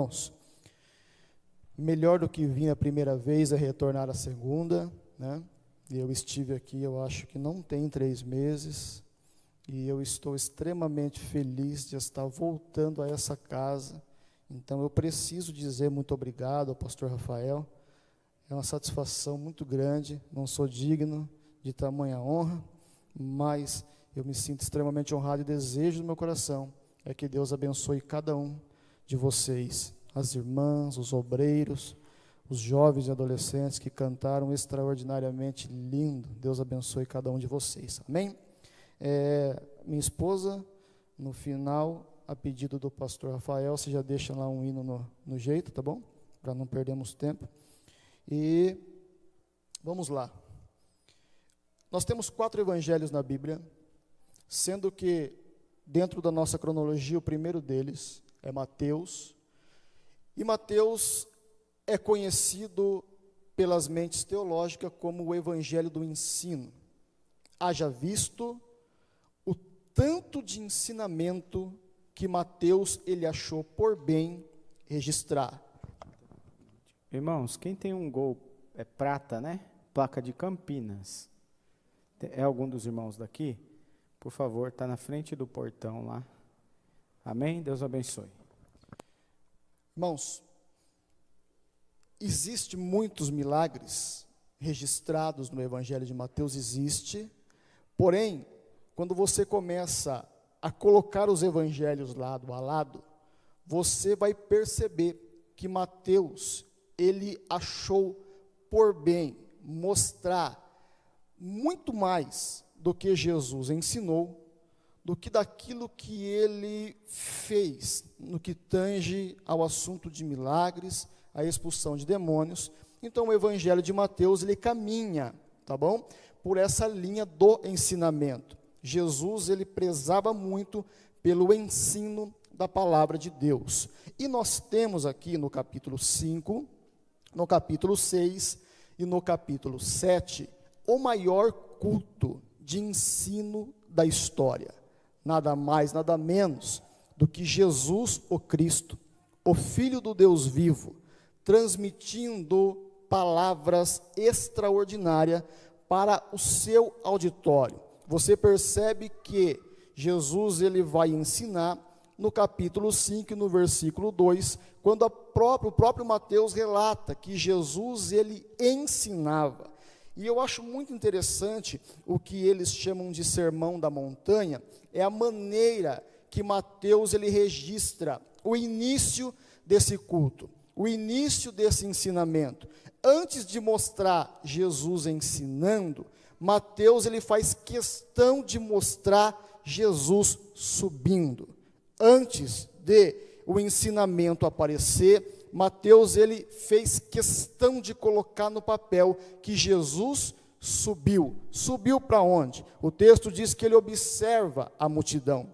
Irmãos, melhor do que vir a primeira vez é retornar a segunda, né? E eu estive aqui, eu acho que não tem 3 meses, e eu estou extremamente feliz de estar voltando a essa casa. Então eu preciso dizer muito obrigado ao pastor Rafael, é uma satisfação muito grande, não sou digno de tamanha honra, mas eu me sinto extremamente honrado e desejo do meu coração é que Deus abençoe cada um de vocês, as irmãs, os obreiros, os jovens e adolescentes que cantaram extraordinariamente lindo. Deus abençoe cada um de vocês, amém? Minha esposa, no final, a pedido do pastor Rafael, você já deixa lá um hino no jeito, tá bom? Para não perdermos tempo. E vamos lá. Nós temos 4 evangelhos na Bíblia, sendo que, dentro da nossa cronologia, o primeiro deles é Mateus, e Mateus é conhecido pelas mentes teológicas como o evangelho do ensino. Haja visto o tanto de ensinamento que Mateus ele achou por bem registrar. Irmãos, quem tem um Gol prata, né? Placa de Campinas. É algum dos irmãos daqui? Por favor, está na frente do portão lá. Amém? Deus abençoe. Irmãos, existe muitos milagres registrados no Evangelho de Mateus, existe, porém, quando você começa a colocar os evangelhos lado a lado, você vai perceber que Mateus, ele achou por bem mostrar muito mais do que Jesus ensinou, do que daquilo que ele fez, no que tange ao assunto de milagres, a expulsão de demônios. Então o evangelho de Mateus, ele caminha, tá bom? Por essa linha do ensinamento. Jesus, ele prezava muito pelo ensino da palavra de Deus. E nós temos aqui no capítulo 5, no capítulo 6 e no capítulo 7, o maior culto de ensino da história. Nada mais, nada menos do que Jesus, o Cristo, o Filho do Deus vivo, transmitindo palavras extraordinárias para o seu auditório. Você percebe que Jesus ele vai ensinar no capítulo 5 e no versículo 2, quando o próprio Mateus relata que Jesus ele ensinava. E eu acho muito interessante o que eles chamam de sermão da montanha, é a maneira que Mateus ele registra o início desse culto, o início desse ensinamento. Antes de mostrar Jesus ensinando, Mateus ele faz questão de mostrar Jesus subindo. Antes de o ensinamento aparecer, Mateus ele fez questão de colocar no papel que Jesus subiu. Subiu para onde? O texto diz que ele observa a multidão.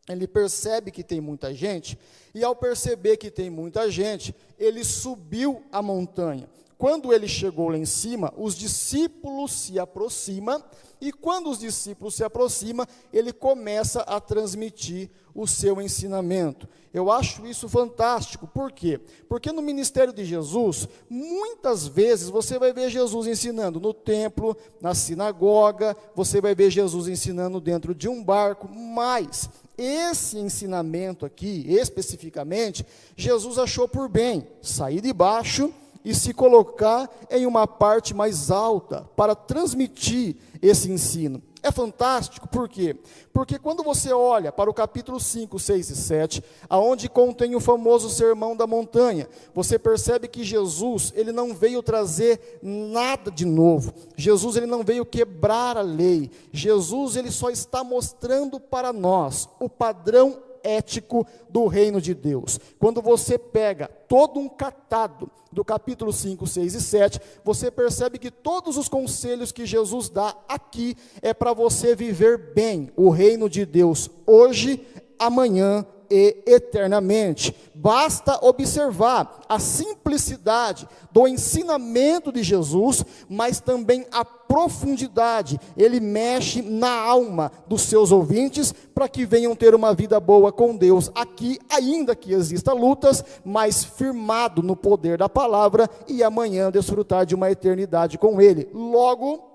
Ele percebe que tem muita gente, e ao perceber que tem muita gente, ele subiu a montanha. Quando ele chegou lá em cima, os discípulos se aproximam, e quando os discípulos se aproximam, ele começa a transmitir o seu ensinamento. Eu acho isso fantástico. Por quê? Porque no ministério de Jesus, muitas vezes você vai ver Jesus ensinando no templo, na sinagoga, você vai ver Jesus ensinando dentro de um barco, mas esse ensinamento aqui, especificamente, Jesus achou por bem sair de baixo e se colocar em uma parte mais alta para transmitir esse ensino. É fantástico, por quê? Porque quando você olha para o capítulo 5, 6 e 7, aonde contém o famoso sermão da montanha, você percebe que Jesus, ele não veio trazer nada de novo. Jesus, ele não veio quebrar a lei. Jesus, ele só está mostrando para nós o padrão ético do reino de Deus. Quando você pega todo um catado do capítulo 5, 6 e 7, você percebe que todos os conselhos que Jesus dá aqui é para você viver bem o reino de Deus hoje, amanhã e eternamente. Basta observar a simplicidade do ensinamento de Jesus, mas também a profundidade. Ele mexe na alma dos seus ouvintes para que venham ter uma vida boa com Deus aqui, ainda que exista lutas, mas firmado no poder da palavra e amanhã desfrutar de uma eternidade com Ele. Logo,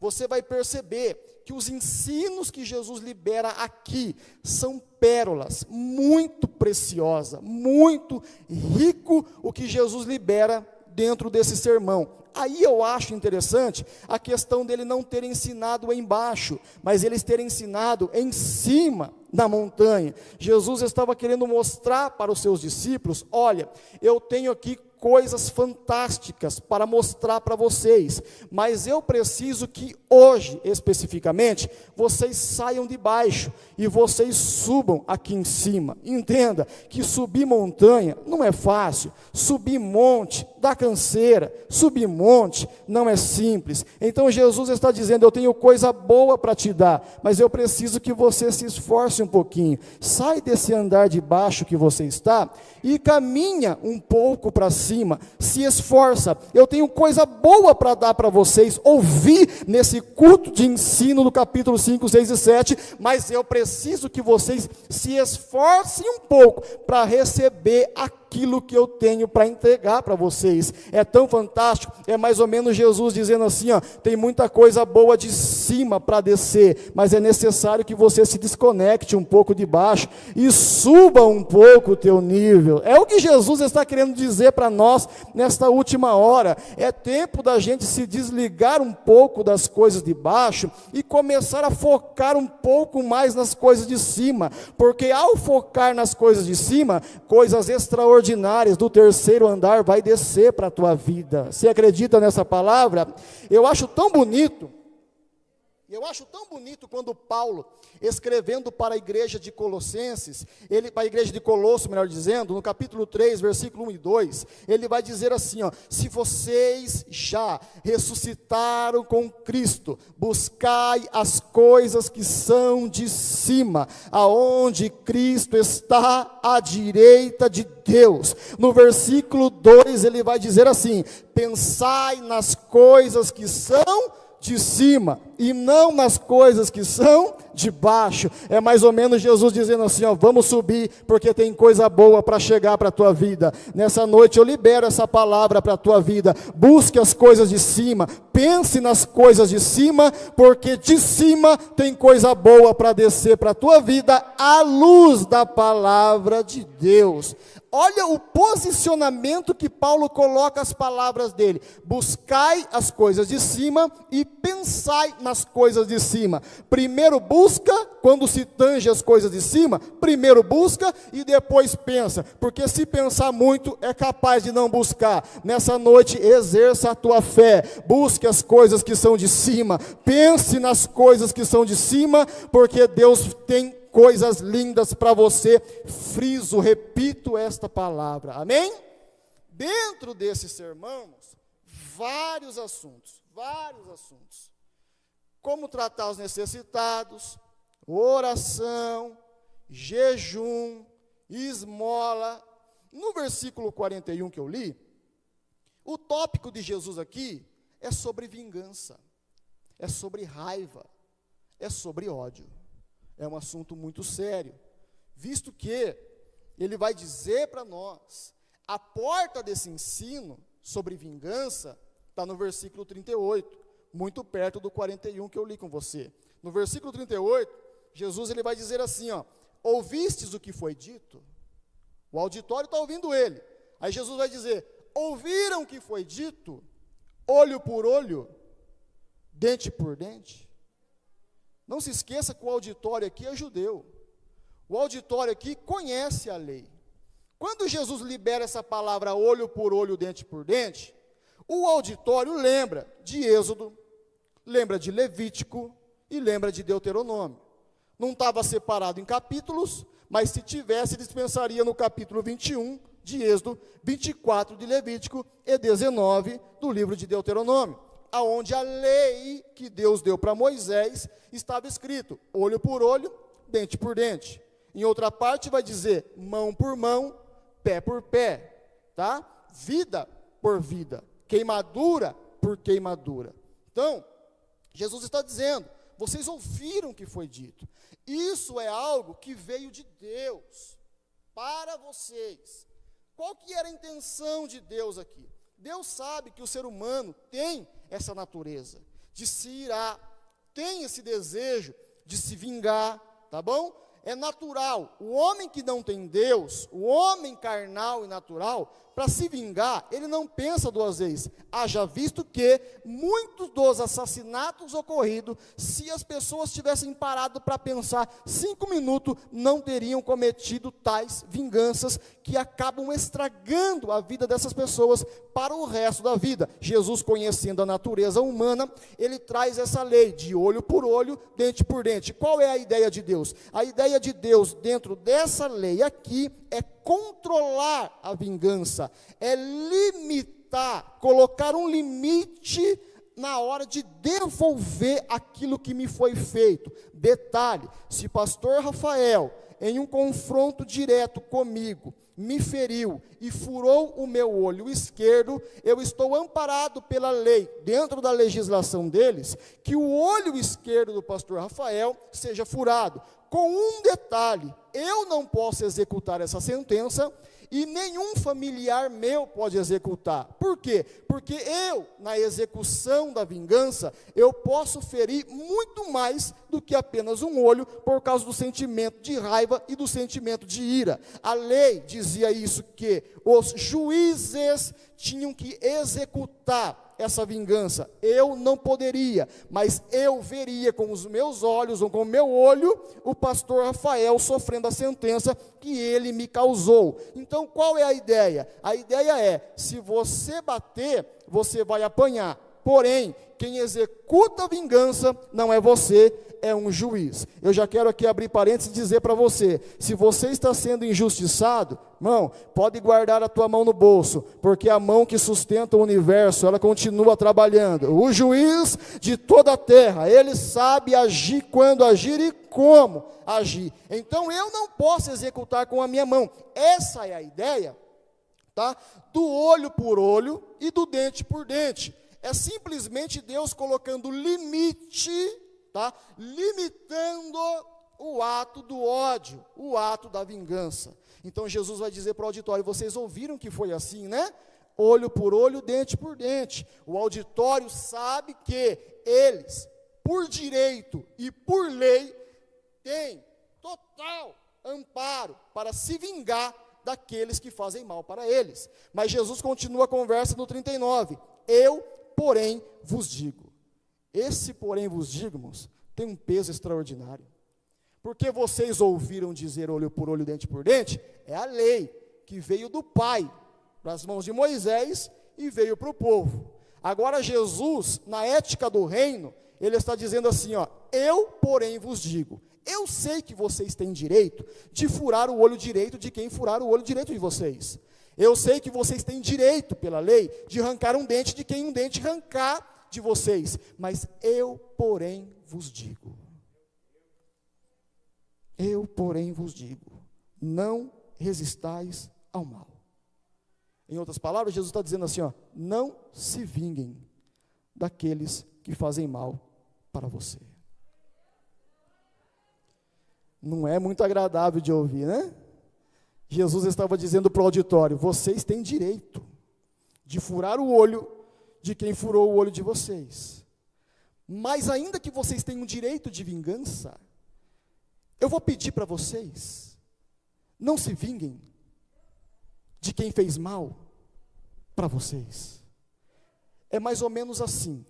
você vai perceber que os ensinos que Jesus libera aqui são pérolas, muito preciosa, muito rico o que Jesus libera dentro desse sermão. Aí eu acho interessante a questão dele não ter ensinado embaixo, mas eles terem ensinado em cima da montanha. Jesus estava querendo mostrar para os seus discípulos: olha, eu tenho aqui coisas fantásticas para mostrar para vocês, mas eu preciso que hoje, especificamente, vocês saiam de baixo e vocês subam aqui em cima. Entenda que subir montanha não é fácil, subir monte dá canseira, subir monte não é simples. Então Jesus está dizendo: eu tenho coisa boa para te dar, mas eu preciso que você se esforce um pouquinho. Sai desse andar de baixo que você está e caminha um pouco para cima, se esforça. Eu tenho coisa boa para dar para vocês, ouvi nesse culto de ensino do capítulo 5, 6 e 7, mas eu preciso que vocês se esforcem um pouco para receber aquilo que eu tenho para entregar para vocês. É tão fantástico, é mais ou menos Jesus dizendo assim, ó: tem muita coisa boa de cima para descer, mas é necessário que você se desconecte um pouco de baixo e suba um pouco o teu nível. É o que Jesus está querendo dizer para nós nesta última hora. É tempo da gente se desligar um pouco das coisas de baixo e começar a focar um pouco mais nas coisas de cima, porque ao focar nas coisas de cima, coisas extraordinárias do terceiro andar vai descer para a tua vida. Você acredita nessa palavra? Eu acho tão bonito quando Paulo, escrevendo para a igreja de Colossenses, para a igreja de Colosso, melhor dizendo, no capítulo 3, versículo 1 e 2, ele vai dizer assim, ó: se vocês já ressuscitaram com Cristo, buscai as coisas que são de cima, aonde Cristo está à direita de Deus. No versículo 2 ele vai dizer assim: pensai nas coisas que são de cima e não nas coisas que são de baixo. É mais ou menos Jesus dizendo assim, ó: vamos subir, porque tem coisa boa para chegar para a tua vida. Nessa noite eu libero essa palavra para a tua vida. Busque as coisas de cima, pense nas coisas de cima, porque de cima tem coisa boa para descer para a tua vida, à luz da palavra de Deus. Olha o posicionamento que Paulo coloca as palavras dele: buscai as coisas de cima e pensai nas coisas de cima. Primeiro busca, quando se tange as coisas de cima, primeiro busca e depois pensa, porque se pensar muito é capaz de não buscar. Nessa noite exerça a tua fé, busque as coisas que são de cima, pense nas coisas que são de cima, porque Deus tem coisas lindas para você. Friso, repito esta palavra, amém? Dentro desse sermão, vários assuntos, como tratar os necessitados, oração, jejum, esmola. No versículo 41 que eu li, o tópico de Jesus aqui é sobre vingança, é sobre raiva, é sobre ódio. É um assunto muito sério, visto que ele vai dizer para nós, a porta desse ensino sobre vingança está no versículo 38, muito perto do 41 que eu li com você. No versículo 38, Jesus ele vai dizer assim, ó: ouvistes o que foi dito? O auditório está ouvindo ele. Aí Jesus vai dizer: ouviram o que foi dito? Olho por olho, dente por dente. Não se esqueça que o auditório aqui é judeu. O auditório aqui conhece a lei. Quando Jesus libera essa palavra olho por olho, dente por dente, o auditório lembra de Êxodo, lembra de Levítico e lembra de Deuteronômio. Não estava separado em capítulos, mas se tivesse, dispensaria no capítulo 21 de Êxodo, 24 de Levítico e 19 do livro de Deuteronômio, aonde a lei que Deus deu para Moisés estava escrito olho por olho, dente por dente. Em outra parte vai dizer mão por mão, pé por pé, tá? Vida por vida, queimadura por queimadura. Então, Jesus está dizendo, vocês ouviram o que foi dito. Isso é algo que veio de Deus para vocês. Qual que era a intenção de Deus aqui? Deus sabe que o ser humano tem essa natureza de se irar, tem esse desejo de se vingar, tá bom? É natural. O homem que não tem Deus, o homem carnal e natural, para se vingar, ele não pensa duas vezes. Haja visto que muitos dos assassinatos ocorridos, se as pessoas tivessem parado para pensar 5 minutos, não teriam cometido tais vinganças que acabam estragando a vida dessas pessoas para o resto da vida. Jesus, conhecendo a natureza humana, ele traz essa lei de olho por olho, dente por dente. Qual é a ideia de Deus? A ideia de Deus dentro dessa lei aqui é controlar a vingança, é limitar, colocar um limite na hora de devolver aquilo que me foi feito. Detalhe, se pastor Rafael, em um confronto direto comigo, me feriu e furou o meu olho esquerdo, eu estou amparado pela lei, dentro da legislação deles, que o olho esquerdo do pastor Rafael seja furado. Com um detalhe, eu não posso executar essa sentença e nenhum familiar meu pode executar. Por quê? Porque eu, na execução da vingança, eu posso ferir muito mais do que apenas um olho, por causa do sentimento de raiva e do sentimento de ira. A lei dizia isso, que os juízes tinham que executar essa vingança. Eu não poderia, mas eu veria com os meus olhos, ou com o meu olho, o pastor Rafael sofrendo a sentença que ele me causou. Então, qual é a ideia? A ideia é, se você bater, você vai apanhar. Porém, quem executa a vingança não é você, é um juiz. Eu já quero aqui abrir parênteses e dizer para você, se você está sendo injustiçado, irmão, pode guardar a tua mão no bolso, porque a mão que sustenta o universo, ela continua trabalhando. O juiz de toda a terra, ele sabe agir, quando agir e como agir. Então eu não posso executar com a minha mão. Essa é a ideia, tá? Do olho por olho e do dente por dente. É simplesmente Deus colocando limite, tá? Limitando o ato do ódio, o ato da vingança. Então Jesus vai dizer para o auditório, vocês ouviram que foi assim, né? Olho por olho, dente por dente. O auditório sabe que eles, por direito e por lei, têm total amparo para se vingar daqueles que fazem mal para eles. Mas Jesus continua a conversa no 39. Eu, porém, vos digo. Esse porém vos digo, irmãos, tem um peso extraordinário. Porque vocês ouviram dizer olho por olho, dente por dente, é a lei que veio do Pai, das mãos de Moisés, e veio para o povo. Agora Jesus, na ética do reino, ele está dizendo assim, ó, eu, porém, vos digo. Eu sei que vocês têm direito de furar o olho direito de quem furar o olho direito de vocês. Eu sei que vocês têm direito, pela lei, de arrancar um dente de quem um dente arrancar de vocês. Mas eu, porém, vos digo. Eu, porém, vos digo, não resistais ao mal. Em outras palavras, Jesus está dizendo assim, ó, não se vinguem daqueles que fazem mal para você. Não é muito agradável de ouvir, né? Jesus estava dizendo para o auditório, vocês têm direito de furar o olho de quem furou o olho de vocês. Mas ainda que vocês tenham direito de vingança, eu vou pedir para vocês, não se vinguem de quem fez mal para vocês. É mais ou menos assim,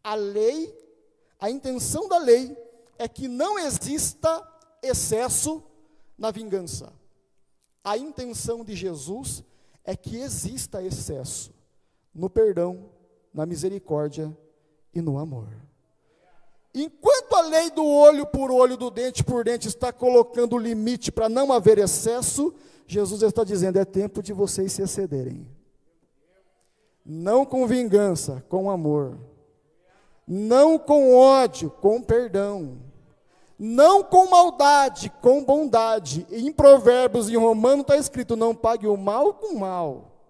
a lei, a intenção da lei é que não exista excesso na vingança. A intenção de Jesus é que exista excesso no perdão, na misericórdia e no amor. Enquanto a lei do olho por olho, do dente por dente está colocando limite para não haver excesso, Jesus está dizendo, é tempo de vocês se excederem. Não com vingança, com amor. Não com ódio, com perdão. não com maldade, com bondade. Em Provérbios e em Romano está escrito, não pague o mal com o mal,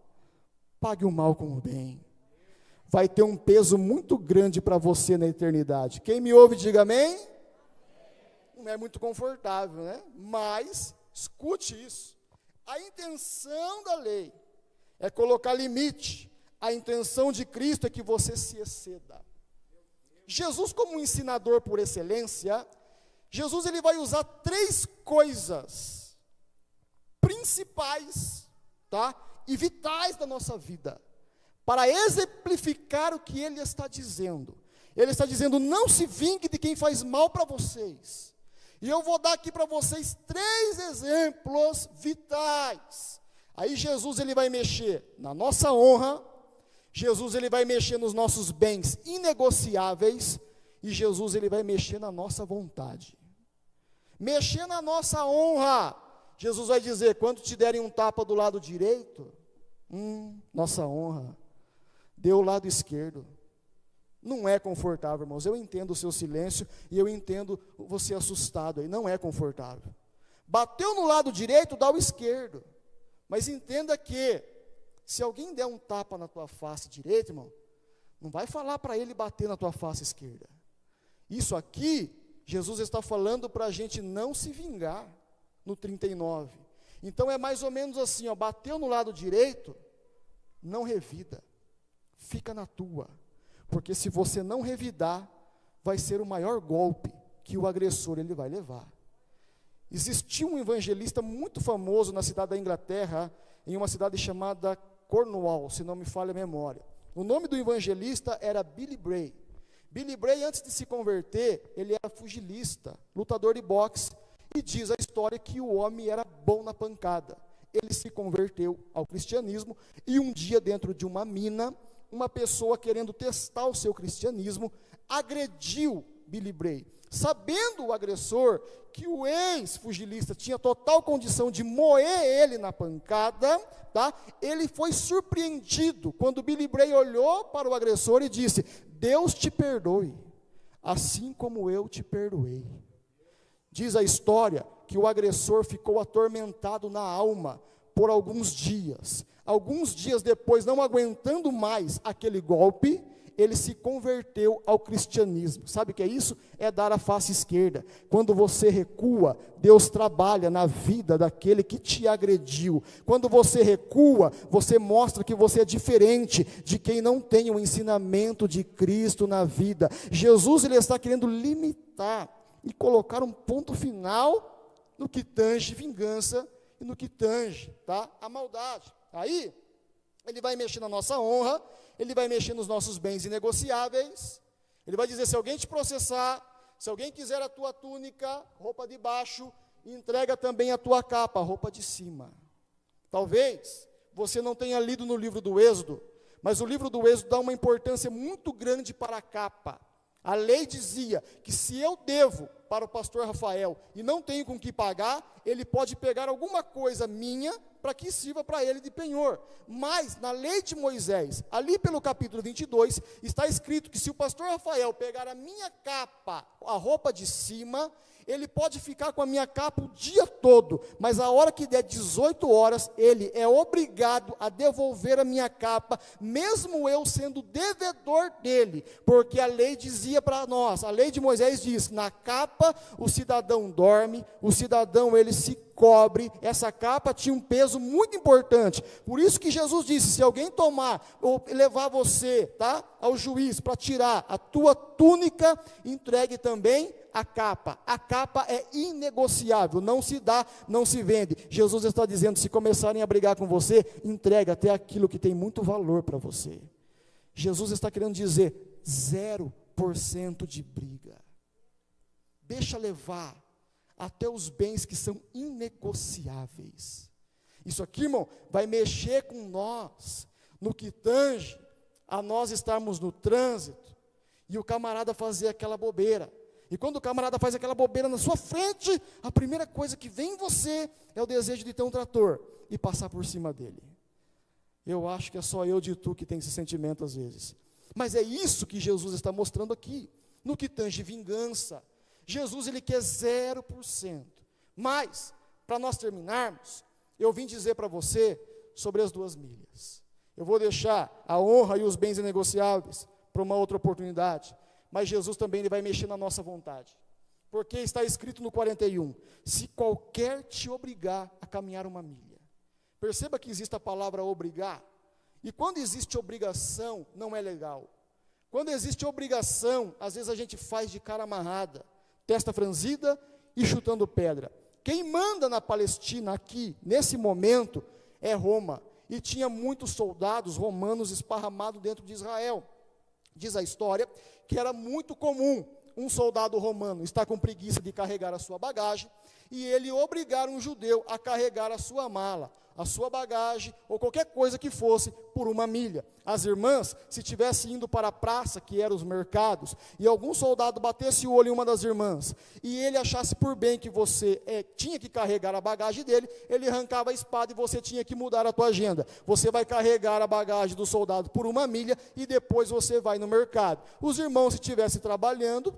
pague o mal com o bem. Vai ter um peso muito grande para você na eternidade. Quem me ouve, diga amém. Não é muito confortável, né? Mas, escute isso. A intenção da lei é colocar limite. A intenção de Cristo é que você se exceda. Jesus, como um ensinador por excelência, Jesus ele vai usar 3 coisas principais, tá? E vitais da nossa vida, para exemplificar o que ele está dizendo. Ele está dizendo, não se vingue de quem faz mal para vocês. E eu vou dar aqui para vocês 3 exemplos vitais. Aí Jesus ele vai mexer na nossa honra, Jesus ele vai mexer nos nossos bens inegociáveis, e Jesus ele vai mexer na nossa vontade. Mexer na nossa honra. Jesus vai dizer, quando te derem um tapa do lado direito, nossa honra, dê o lado esquerdo. Não é confortável, irmãos. Eu entendo o seu silêncio e eu entendo você assustado aí. Não é confortável. Bateu no lado direito, dá o esquerdo. Mas entenda que, se alguém der um tapa na tua face direita, irmão, não vai falar para ele bater na tua face esquerda. Isso aqui, Jesus está falando para a gente não se vingar no 39. Então é mais ou menos assim, ó, bateu no lado direito, não revida. Fica na tua. Porque se você não revidar, vai ser o maior golpe que o agressor ele vai levar. Existiu um evangelista muito famoso na cidade da Inglaterra, em uma cidade chamada Cornwall, se não me falha a memória. O nome do evangelista era Billy Bray. Billy Bray, antes de se converter, ele era pugilista, lutador de boxe, e diz a história que o homem era bom na pancada. Ele se converteu ao cristianismo, e um dia dentro de uma mina, uma pessoa querendo testar o seu cristianismo, agrediu Billy Bray. Sabendo o agressor que o ex-fugilista tinha total condição de moer ele na pancada, tá? Ele foi surpreendido quando Billy Bray olhou para o agressor e disse, Deus te perdoe, assim como eu te perdoei. Diz a história que o agressor ficou atormentado na alma por alguns dias. Alguns dias depois, não aguentando mais aquele golpe, ele se converteu ao cristianismo. Sabe o que é isso? É dar a face esquerda. Quando você recua, Deus trabalha na vida daquele que te agrediu. Quando você recua, você mostra que você é diferente de quem não tem o ensinamento de Cristo na vida. Jesus ele está querendo limitar e colocar um ponto final no que tange vingança e no que tange, tá, a maldade. Aí, ele vai mexer na nossa honra, ele vai mexer nos nossos bens inegociáveis, ele vai dizer, se alguém te processar, se alguém quiser a tua túnica, roupa de baixo, entrega também a tua capa, roupa de cima. Talvez você não tenha lido no livro do Êxodo, mas o livro do Êxodo dá uma importância muito grande para a capa. A lei dizia que se eu devo para o pastor Rafael e não tenho com que pagar, ele pode pegar alguma coisa minha para que sirva para ele de penhor. Mas na lei de Moisés, ali pelo capítulo 22, está escrito que se o pastor Rafael pegar a minha capa, a roupa de cima, ele pode ficar com a minha capa o dia todo, mas a hora que der 18 horas, ele é obrigado a devolver a minha capa, mesmo eu sendo devedor dele, porque a lei dizia para nós, a lei de Moisés diz, na capa o cidadão dorme, o cidadão ele se cobre, essa capa tinha um peso muito importante, por isso que Jesus disse, se alguém tomar, ou levar você, tá, ao juiz, para tirar a tua túnica, entregue também a capa é inegociável, não se dá, não se vende. Jesus está dizendo, se começarem a brigar com você, entrega até aquilo que tem muito valor para você. Jesus está querendo dizer, 0% de briga. Deixa levar até os bens que são inegociáveis. Isso aqui, irmão, vai mexer com nós, no que tange a nós estarmos no trânsito, e o camarada fazer aquela bobeira. E quando o camarada faz aquela bobeira na sua frente, a primeira coisa que vem em você é o desejo de ter um trator e passar por cima dele. Eu acho que é só eu de tu que tem esse sentimento às vezes. Mas é isso que Jesus está mostrando aqui, no que tange vingança. Jesus, ele quer 0%. Mas, para nós terminarmos, eu vim dizer para você sobre as 2 milhas. Eu vou deixar a honra e os bens inegociáveis para uma outra oportunidade. Mas Jesus também ele vai mexer na nossa vontade. Porque está escrito no 41, se qualquer te obrigar a caminhar 1 milha. Perceba que existe a palavra obrigar. E quando existe obrigação, não é legal. Quando existe obrigação, às vezes a gente faz de cara amarrada, testa franzida e chutando pedra. Quem manda na Palestina aqui, nesse momento, é Roma. E tinha muitos soldados romanos esparramados dentro de Israel. Diz a história que era muito comum um soldado romano estar com preguiça de carregar a sua bagagem, e ele obrigar um judeu a carregar a sua mala, a sua bagagem, ou qualquer coisa que fosse, por 1 milha. As irmãs, se estivessem indo para a praça, que eram os mercados, e algum soldado batesse o olho em uma das irmãs, e ele achasse por bem que você tinha que carregar a bagagem dele, ele arrancava a espada e você tinha que mudar a tua agenda. Você vai carregar a bagagem do soldado por 1 milha, e depois você vai no mercado. Os irmãos, se estivessem trabalhando,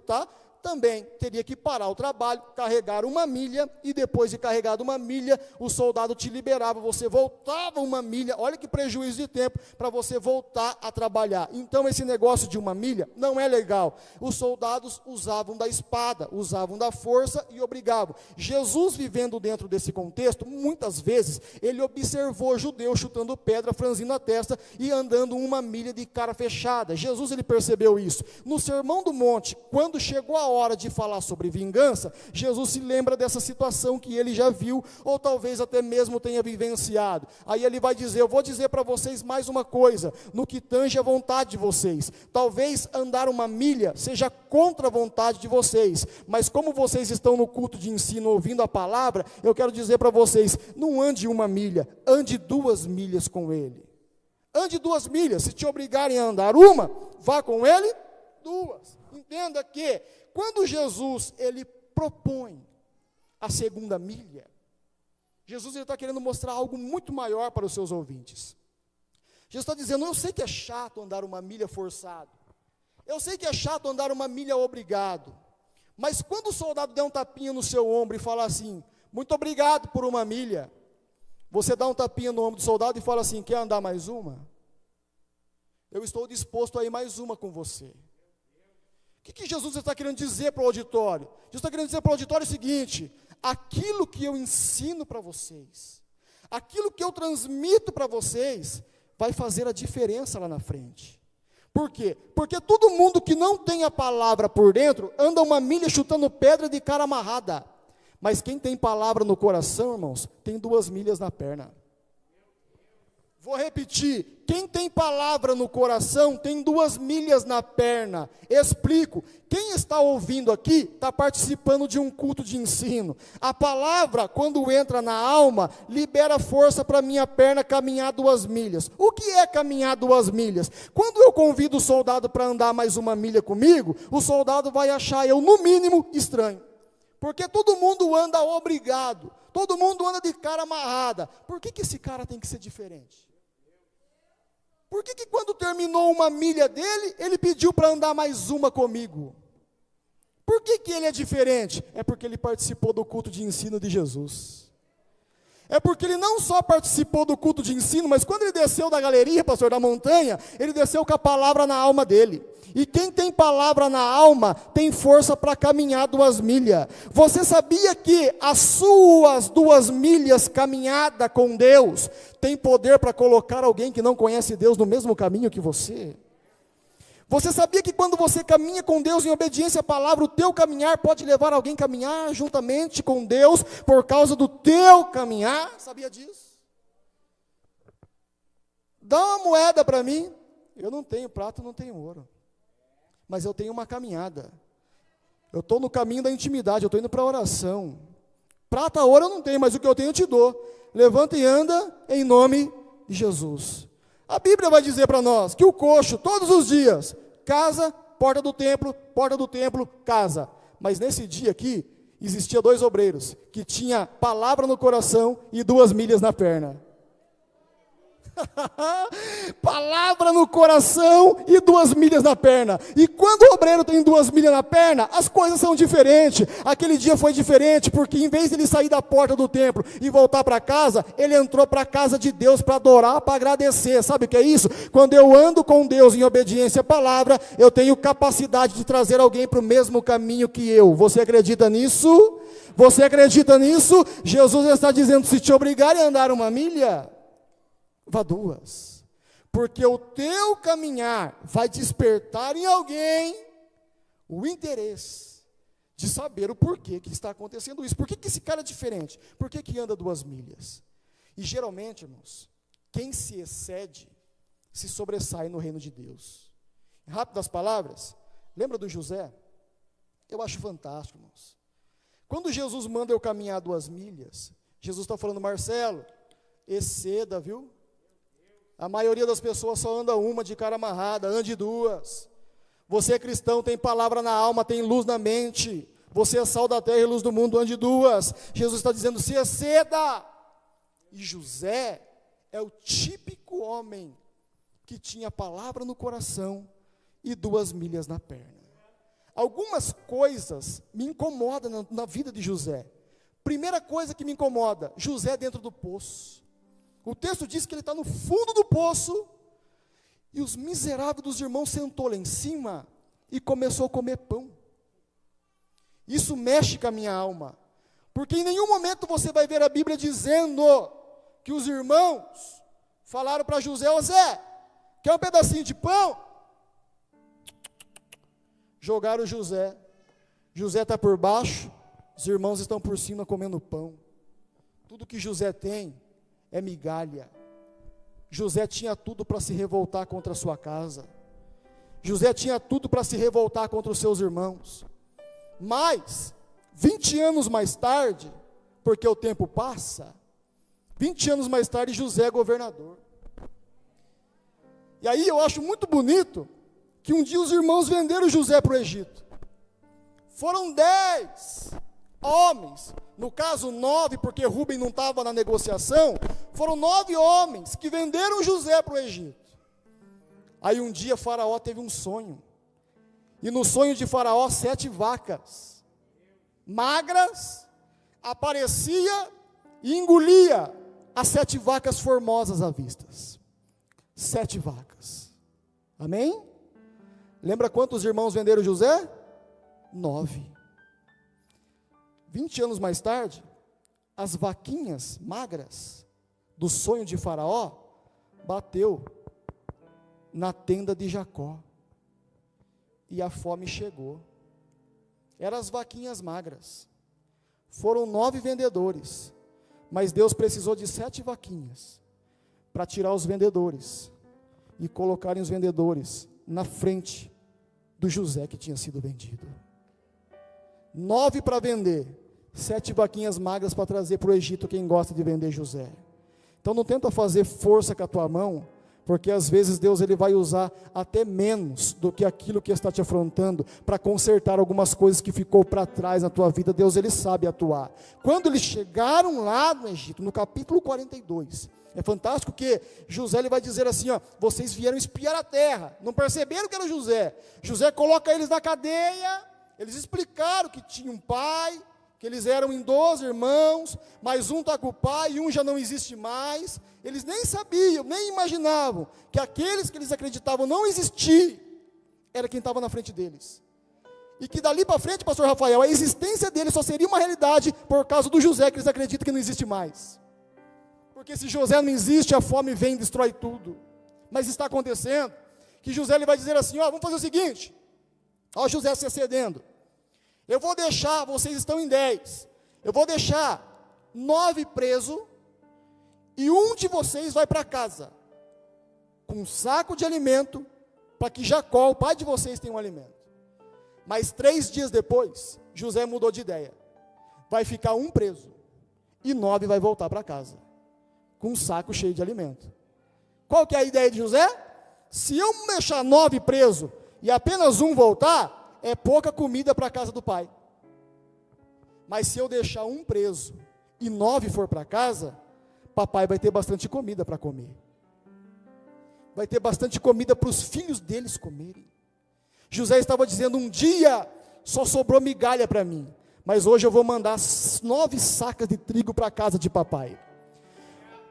também teria que parar o trabalho, carregar 1 milha, e depois de carregado 1 milha, o soldado te liberava, você voltava 1 milha, olha que prejuízo de tempo, para você voltar a trabalhar. Então esse negócio de 1 milha não é legal. Os soldados usavam da espada, usavam da força e obrigavam. Jesus, vivendo dentro desse contexto, muitas vezes, ele observou judeus chutando pedra, franzindo a testa, e andando 1 milha de cara fechada. Jesus, ele percebeu isso. No Sermão do Monte, quando chegou a hora de falar sobre vingança, Jesus se lembra dessa situação que ele já viu, ou talvez até mesmo tenha vivenciado. Aí ele vai dizer, eu vou dizer para vocês mais uma coisa, no que tange a vontade de vocês. Talvez andar 1 milha seja contra a vontade de vocês, mas como vocês estão no culto de ensino ouvindo a palavra, eu quero dizer para vocês, não ande 1 milha, ande 2 milhas com ele. Ande 2 milhas, se te obrigarem a andar 1, vá com ele 2. Entenda que quando Jesus, ele propõe a 2ª milha, Jesus está querendo mostrar algo muito maior para os seus ouvintes. Jesus está dizendo, eu sei que é chato andar 1 milha forçado, eu sei que é chato andar 1 milha obrigado, mas quando o soldado der um tapinha no seu ombro e falar assim, muito obrigado por 1 milha, você dá um tapinha no ombro do soldado e fala assim, quer andar mais 1? Eu estou disposto a ir mais 1 com você. O que Jesus está querendo dizer para o auditório? Jesus está querendo dizer para o auditório o seguinte, aquilo que eu ensino para vocês, aquilo que eu transmito para vocês, vai fazer a diferença lá na frente. Por quê? Porque todo mundo que não tem a palavra por dentro, anda 1 milha chutando pedra de cara amarrada. Mas quem tem palavra no coração, irmãos, tem 2 milhas na perna. Vou repetir, quem tem palavra no coração tem 2 milhas na perna. Explico, quem está ouvindo aqui está participando de um culto de ensino. A palavra, quando entra na alma, libera força para minha perna caminhar 2 milhas. O que é caminhar 2 milhas? Quando eu convido o soldado para andar mais 1 milha comigo, o soldado vai achar eu, no mínimo, estranho. Porque todo mundo anda obrigado, todo mundo anda de cara amarrada. Por que esse cara tem que ser diferente? Por que quando terminou 1 milha dele, ele pediu para andar mais 1 comigo? Por que ele é diferente? É porque ele participou do culto de ensino de Jesus. É porque ele não só participou do culto de ensino, mas quando ele desceu da galeria, pastor, da montanha, ele desceu com a palavra na alma dele. E quem tem palavra na alma, tem força para caminhar 2 milhas. Você sabia que as suas 2 milhas caminhada com Deus, tem poder para colocar alguém que não conhece Deus no mesmo caminho que você? Você sabia que quando você caminha com Deus em obediência à palavra, o teu caminhar pode levar alguém a caminhar juntamente com Deus, por causa do teu caminhar? Sabia disso? Dá uma moeda para mim. Eu não tenho prata, não tenho ouro, mas eu tenho uma caminhada. Eu estou no caminho da intimidade, eu estou indo para a oração. Prata, ouro eu não tenho, mas o que eu tenho eu te dou. Levanta e anda em nome de Jesus. A Bíblia vai dizer para nós que o coxo, todos os dias, casa, porta do templo, casa. Mas nesse dia aqui, existia 2 obreiros, que tinha palavra no coração e 2 milhas na perna. Palavra no coração e 2 milhas na perna. E quando o obreiro tem 2 milhas na perna, as coisas são diferentes. Aquele dia foi diferente, porque em vez de ele sair da porta do templo e voltar para casa, ele entrou para a casa de Deus para adorar, para agradecer. Sabe o que é isso? Quando eu ando com Deus em obediência à palavra, eu tenho capacidade de trazer alguém para o mesmo caminho que eu. Você acredita nisso? Você acredita nisso? Jesus está dizendo, se te obrigarem a andar 1 milha, vá 2, porque o teu caminhar vai despertar em alguém o interesse de saber o porquê que está acontecendo isso. Por que esse cara é diferente? Por que anda 2 milhas? E geralmente, irmãos, quem se excede, se sobressai no reino de Deus. Rápido as palavras, lembra do José? Eu acho fantástico, irmãos. Quando Jesus manda eu caminhar 2 milhas, Jesus está falando, Marcelo, exceda, viu? A maioria das pessoas só anda 1 de cara amarrada, ande 2. Você é cristão, tem palavra na alma, tem luz na mente. Você é sal da terra e luz do mundo, ande 2. Jesus está dizendo, se exceda. E José é o típico homem que tinha palavra no coração e 2 milhas na perna. Algumas coisas me incomodam na vida de José. Primeira coisa que me incomoda, José dentro do poço. O texto diz que ele está no fundo do poço, e os miseráveis dos irmãos sentou lá em cima, e começou a comer pão. Isso mexe com a minha alma, porque em nenhum momento você vai ver a Bíblia dizendo, que os irmãos falaram para José, ô Zé, quer um pedacinho de pão? Jogaram José está por baixo, os irmãos estão por cima comendo pão. Tudo que José tem é migalha. José tinha tudo para se revoltar contra a sua casa. José tinha tudo para se revoltar contra os seus irmãos. Mas, 20 anos mais tarde, porque o tempo passa, 20 anos mais tarde José é governador. E aí eu acho muito bonito, que um dia os irmãos venderam José para o Egito. Foram 10 homens, no caso 9, porque Rubem não estava na negociação, foram 9 homens que venderam José para o Egito. Aí um dia Faraó teve um sonho, e no sonho de Faraó 7 vacas, magras, aparecia e engolia as 7 vacas formosas à vista. 7 vacas, amém? Lembra quantos irmãos venderam José? 9. 20 anos mais tarde, as vaquinhas magras do sonho de Faraó bateu na tenda de Jacó, e a fome chegou. Eram as vaquinhas magras. Foram 9 vendedores, mas Deus precisou de 7 vaquinhas para tirar os vendedores e colocarem os vendedores na frente do José que tinha sido vendido. 9 para vender, 7 vaquinhas magras para trazer para o Egito quem gosta de vender José. Então não tenta fazer força com a tua mão, porque às vezes Deus ele vai usar até menos do que aquilo que está te afrontando, para consertar algumas coisas que ficou para trás na tua vida. Deus ele sabe atuar. Quando eles chegaram lá no Egito, no capítulo 42, é fantástico que José ele vai dizer assim, ó, vocês vieram espiar a terra, não perceberam que era José. José coloca eles na cadeia, eles explicaram que tinha um pai, que eles eram em 12 irmãos, mas um está com o pai e um já não existe mais. Eles nem sabiam, nem imaginavam que aqueles que eles acreditavam não existir, era quem estava na frente deles. E que dali para frente, pastor Rafael, a existência deles só seria uma realidade por causa do José, que eles acreditam que não existe mais. Porque se José não existe, a fome vem e destrói tudo. Mas está acontecendo que José ele vai dizer assim, ó, vamos fazer o seguinte, ó José se excedendo, eu vou deixar, vocês estão em 10, eu vou deixar 9 presos, e um de vocês vai para casa, com um saco de alimento, para que Jacó, o pai de vocês, tenha um alimento. Mas 3 dias depois, José mudou de ideia, vai ficar um preso, e 9 vai voltar para casa, com um saco cheio de alimento. Qual que é a ideia de José? Se eu deixar 9 presos, e apenas um voltar, é pouca comida para a casa do pai. Mas se eu deixar um preso, e 9 for para casa, papai vai ter bastante comida para comer. vai ter bastante comida para os filhos deles comerem. José estava dizendo, um dia só sobrou migalha para mim, mas hoje eu vou mandar 9 sacas de trigo para a casa de papai.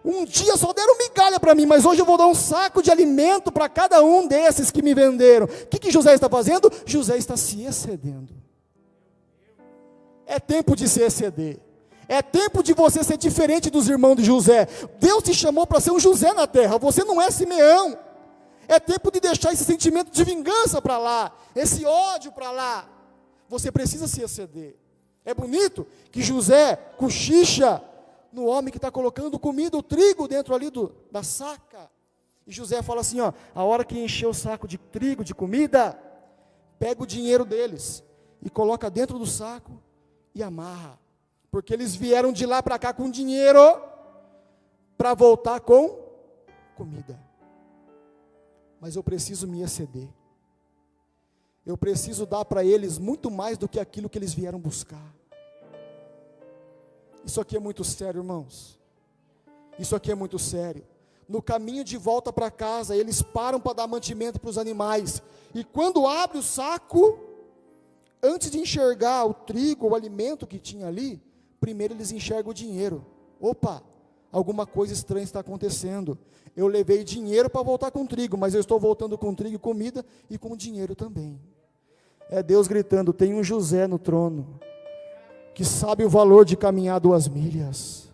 Um dia só deram migalha para mim, mas hoje eu vou dar um saco de alimento para cada um desses que me venderam. O que José está fazendo? José está se excedendo. É tempo de se exceder. É tempo de você ser diferente dos irmãos de José. Deus te chamou para ser um José na terra, você não é Simeão. É tempo de deixar esse sentimento de vingança para lá, esse ódio para lá. Você precisa se exceder. É bonito que José cochicha no homem que está colocando comida, o trigo dentro ali da saca. E José fala assim, ó, a hora que encher o saco de trigo, de comida, pega o dinheiro deles e coloca dentro do saco e amarra. Porque eles vieram de lá para cá com dinheiro para voltar com comida. Mas eu preciso me exceder. Eu preciso dar para eles muito mais do que aquilo que eles vieram buscar. Isso aqui é muito sério, irmãos. Isso aqui é muito sério. No caminho de volta para casa, eles param para dar mantimento para os animais. E quando abre o saco, antes de enxergar o trigo, o alimento que tinha ali, primeiro eles enxergam o dinheiro. Opa, alguma coisa estranha está acontecendo. Eu levei dinheiro para voltar com trigo, mas eu estou voltando com trigo e comida e com dinheiro também. É Deus gritando, tem um José no trono, que sabe o valor de caminhar 2 milhas,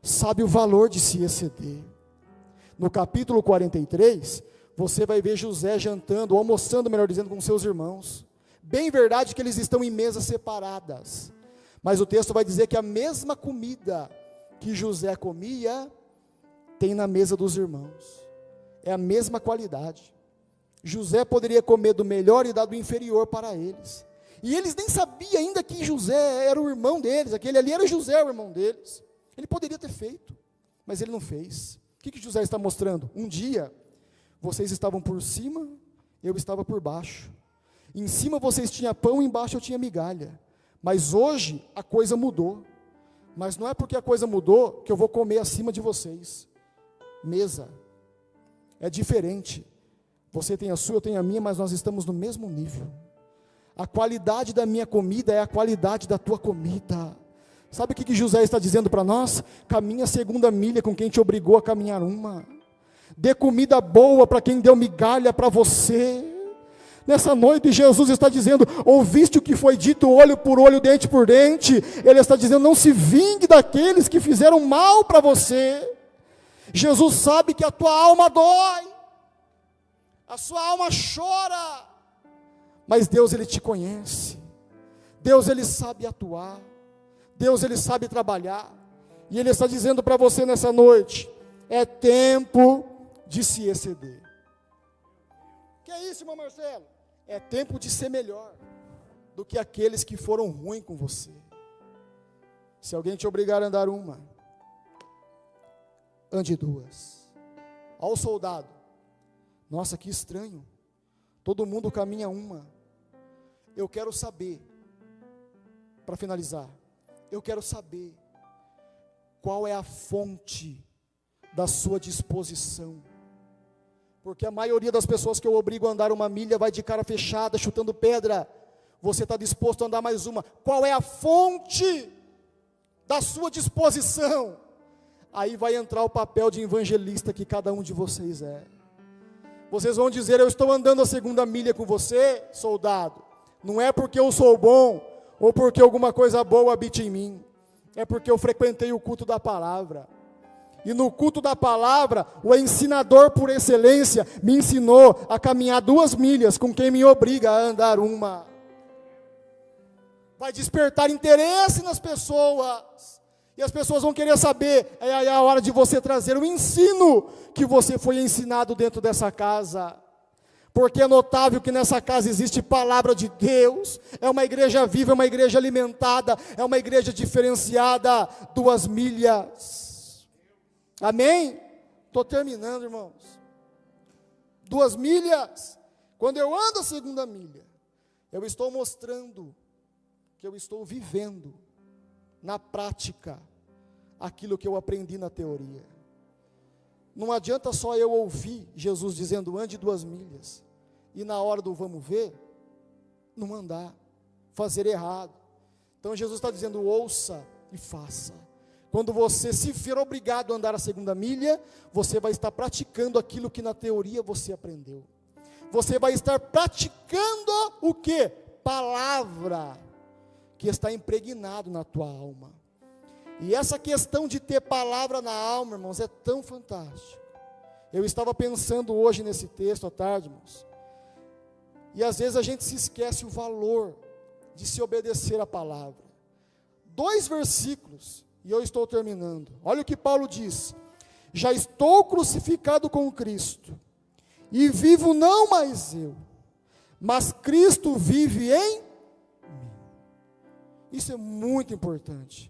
sabe o valor de se exceder. No capítulo 43, você vai ver José jantando, almoçando, melhor dizendo, com seus irmãos. Bem verdade que eles estão em mesas separadas, mas o texto vai dizer que a mesma comida que José comia, tem na mesa dos irmãos, é a mesma qualidade. José poderia comer do melhor e dar do inferior para eles, e eles nem sabiam ainda que José era o irmão deles, aquele ali era José, o irmão deles. Ele poderia ter feito, mas ele não fez. O que José está mostrando? Um dia, vocês estavam por cima, eu estava por baixo. Em cima vocês tinham pão, embaixo eu tinha migalha. Mas hoje a coisa mudou. Mas não é porque a coisa mudou que eu vou comer acima de vocês. Mesa. É diferente. Você tem a sua, eu tenho a minha, mas nós estamos no mesmo nível. A qualidade da minha comida é a qualidade da tua comida. Sabe o que José está dizendo para nós? Caminha 2ª milha com quem te obrigou a caminhar uma. Dê comida boa para quem deu migalha para você. Nessa noite Jesus está dizendo, ouviste o que foi dito olho por olho, dente por dente. Ele está dizendo, não se vingue daqueles que fizeram mal para você. Jesus sabe que a tua alma dói, a sua alma chora, mas Deus, Ele te conhece. Deus, Ele sabe atuar. Deus, Ele sabe trabalhar, e Ele está dizendo para você nessa noite, é tempo de se exceder. Que é isso, irmão Marcelo? É tempo de ser melhor do que aqueles que foram ruins com você. Se alguém te obrigar a andar uma, ande 2. Ao soldado, nossa, que estranho, todo mundo caminha uma. Eu quero saber, para finalizar, eu quero saber qual é a fonte da sua disposição, porque a maioria das pessoas que eu obrigo a andar 1 milha vai de cara fechada, chutando pedra. Você está disposto a andar mais uma? Qual é a fonte da sua disposição? Aí vai entrar o papel de evangelista que cada um de vocês é. Vocês vão dizer, eu estou andando a 2ª milha com você, soldado, não é porque eu sou bom, ou porque alguma coisa boa habita em mim, é porque eu frequentei o culto da palavra, e no culto da palavra, o ensinador por excelência me ensinou a caminhar 2 milhas com quem me obriga a andar uma. Vai despertar interesse nas pessoas, e as pessoas vão querer saber, é a hora de você trazer o ensino que você foi ensinado dentro dessa casa. Porque é notável que nessa casa existe palavra de Deus, é uma igreja viva, é uma igreja alimentada, é uma igreja diferenciada, 2 milhas, amém? Estou terminando, irmãos. 2 milhas, quando eu ando a 2ª milha, eu estou mostrando que eu estou vivendo, na prática, aquilo que eu aprendi na teoria. Não adianta só eu ouvir Jesus dizendo ande 2 milhas, e na hora do vamos ver, não andar, fazer errado. Então Jesus está dizendo, ouça e faça. Quando você se for obrigado a andar a 2ª milha, você vai estar praticando aquilo que na teoria você aprendeu. Você vai estar praticando o quê? Palavra, que está impregnado na tua alma. E essa questão de ter palavra na alma, irmãos, é tão fantástico. Eu estava pensando hoje nesse texto à tarde, irmãos, e às vezes a gente se esquece o valor de se obedecer à palavra. 2 versículos, e eu estou terminando. Olha o que Paulo diz: já estou crucificado com Cristo, e vivo não mais eu, mas Cristo vive em mim. Isso é muito importante.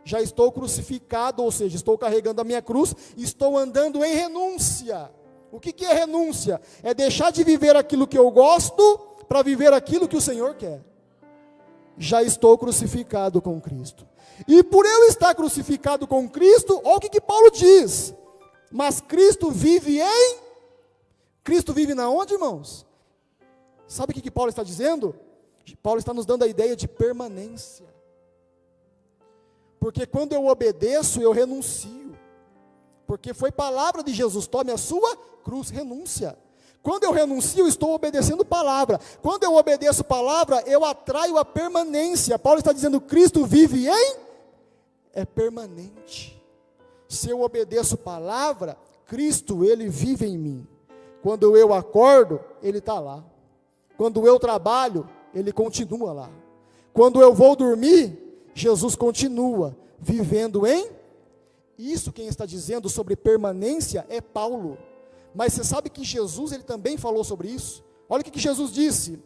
Já estou crucificado, ou seja, estou carregando a minha cruz, estou andando em renúncia. O que é renúncia? É deixar de viver aquilo que eu gosto, para viver aquilo que o Senhor quer. Já estou crucificado com Cristo. E por eu estar crucificado com Cristo, olha o que Paulo diz: mas Cristo vive em... Cristo vive na onde, irmãos? Sabe o que Paulo está dizendo? Paulo está nos dando a ideia de permanência. Porque quando eu obedeço, eu renuncio. Porque foi palavra de Jesus, tome a sua cruz, renúncia. Quando eu renuncio, estou obedecendo palavra. Quando eu obedeço palavra, eu atraio a permanência. Paulo está dizendo, Cristo vive em... é permanente. Se eu obedeço palavra, Cristo, Ele vive em mim. Quando eu acordo, Ele está lá. Quando eu trabalho, Ele continua lá. Quando eu vou dormir, Jesus continua vivendo em... Isso quem está dizendo sobre permanência é Paulo. Mas você sabe que Jesus, ele também falou sobre isso? Olha o que Jesus disse: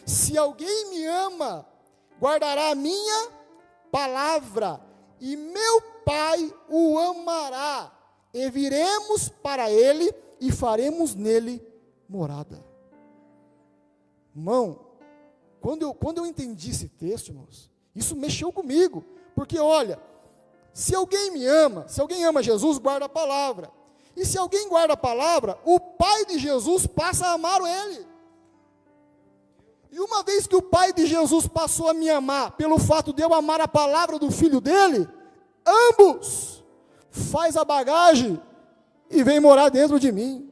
se alguém me ama, guardará a minha palavra, e meu Pai o amará, e viremos para ele, e faremos nele morada. Irmão, quando eu entendi esse texto, irmãos, isso mexeu comigo, porque olha, se alguém me ama, se alguém ama Jesus, guarda a palavra. E se alguém guarda a palavra, o Pai de Jesus passa a amar ele. E uma vez que o Pai de Jesus passou a me amar, pelo fato de eu amar a palavra do Filho dele, ambos faz a bagagem e vem morar dentro de mim.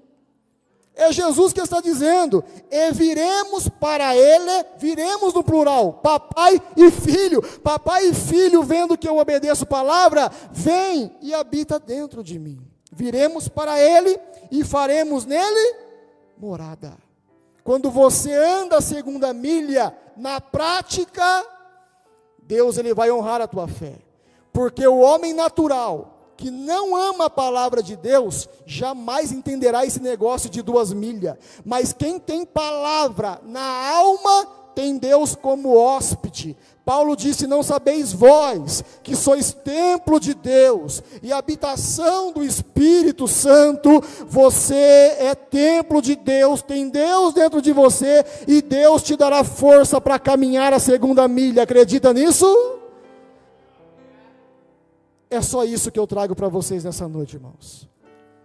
É Jesus que está dizendo, e viremos para ele, viremos no plural, papai e filho, vendo que eu obedeço a palavra, vem e habita dentro de mim. Viremos para ele e faremos nele morada. Quando você anda a 2ª milha na prática, Deus ele vai honrar a tua fé. Porque o homem natural que não ama a palavra de Deus, jamais entenderá esse negócio de 2 milhas. Mas quem tem palavra na alma, tem Deus como hóspede. Paulo disse, não sabeis vós, que sois templo de Deus, e habitação do Espírito Santo, você é templo de Deus, tem Deus dentro de você, e Deus te dará força para caminhar a 2ª milha, acredita nisso? É só isso que eu trago para vocês nessa noite, irmãos.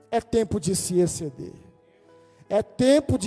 É tempo de se exceder. É tempo de